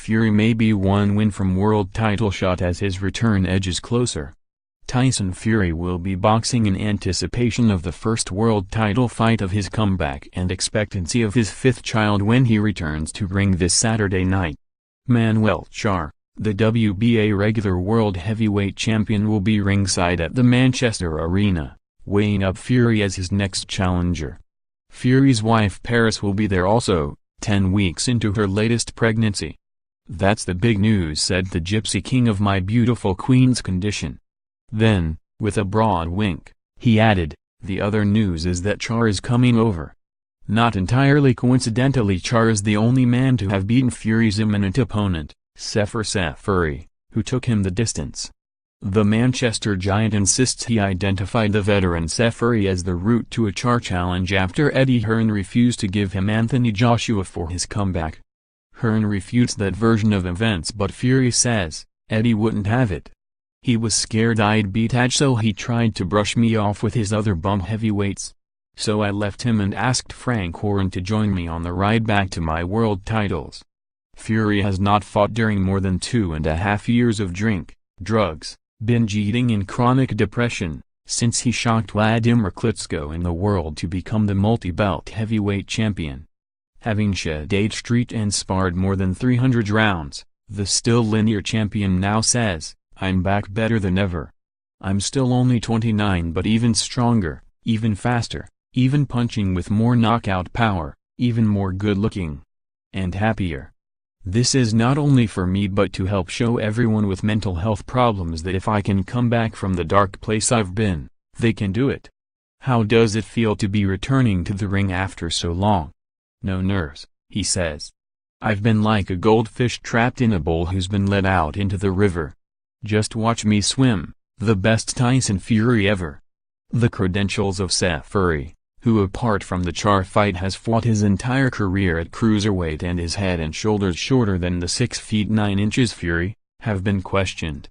Fury may be one win from world title shot as his return edges closer. Tyson Fury will be boxing in anticipation of the first world title fight of his comeback and expectancy of his fifth child when he returns to ring this Saturday night. Manuel Charr, the WBA regular world heavyweight champion, will be ringside at the Manchester Arena, weighing up Fury as his next challenger. Fury's wife Paris will be there also, 10 weeks into her latest pregnancy. "That's the big news," said the Gypsy King of my beautiful queen's condition. Then, with a broad wink, he added, "The other news is that Charr is coming over." Not entirely coincidentally, Charr is the only man to have beaten Fury's imminent opponent, Tyson Fury, who took him the distance. The Manchester Giant insists he identified the veteran Fury as the route to a Charr challenge after Eddie Hearn refused to give him Anthony Joshua for his comeback. Hearn refutes that version of events, but Fury says, "Eddie wouldn't have it. He was scared I'd beat Edge, so he tried to brush me off with his other bum heavyweights. So I left him and asked Frank Warren to join me on the ride back to my world titles." Fury has not fought during more than 2.5 years of drink, drugs, binge eating and chronic depression, since he shocked Wladimir Klitschko in the world to become the multi-belt heavyweight champion. Having shed 8 Street and sparred more than 300 rounds, the still linear champion now says, "I'm back better than ever. I'm still only 29 but even stronger, even faster, even punching with more knockout power, even more good-looking. And happier. This is not only for me but to help show everyone with mental health problems that if I can come back from the dark place I've been, they can do it." How does it feel to be returning to the ring after so long? "No nerves," he says. "I've been like a goldfish trapped in a bowl who's been let out into the river. Just watch me swim, the best Tyson Fury ever." The credentials of Fury, who apart from the Charr fight has fought his entire career at cruiserweight and is head and shoulders shorter than the 6 feet 9 inches Fury, have been questioned.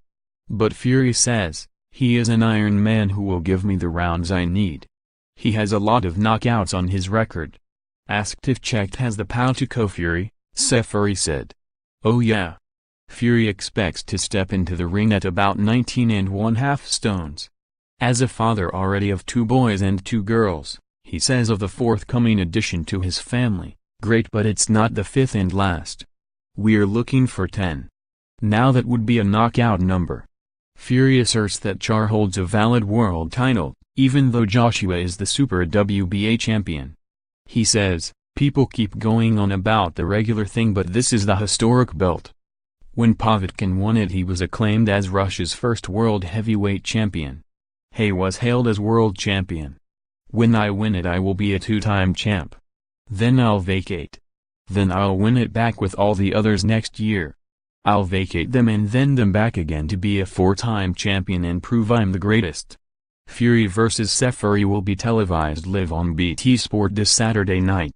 But Fury says, "He is an iron man who will give me the rounds I need. He has a lot of knockouts on his record." Asked if Checked has the power to KO Fury, Fury said, "Oh yeah." Fury expects to step into the ring at about 19.5 stones. As a father already of 2 boys and 2 girls, he says of the forthcoming addition to his family, "Great, but it's not the 5th and last. We're looking for 10. Now that would be a knockout number." Fury asserts that Charr holds a valid world title, even though Joshua is the Super WBA champion. He says, "People keep going on about the regular thing, but this is the historic belt. When Povetkin won it, he was acclaimed as Russia's first world heavyweight champion. He was hailed as world champion. When I win it, I will be a 2-time champ. Then I'll vacate. Then I'll win it back with all the others next year. I'll vacate them and then them back again to be a 4-time champion and prove I'm the greatest." Fury vs. Fury will be televised live on BT Sport this Saturday night.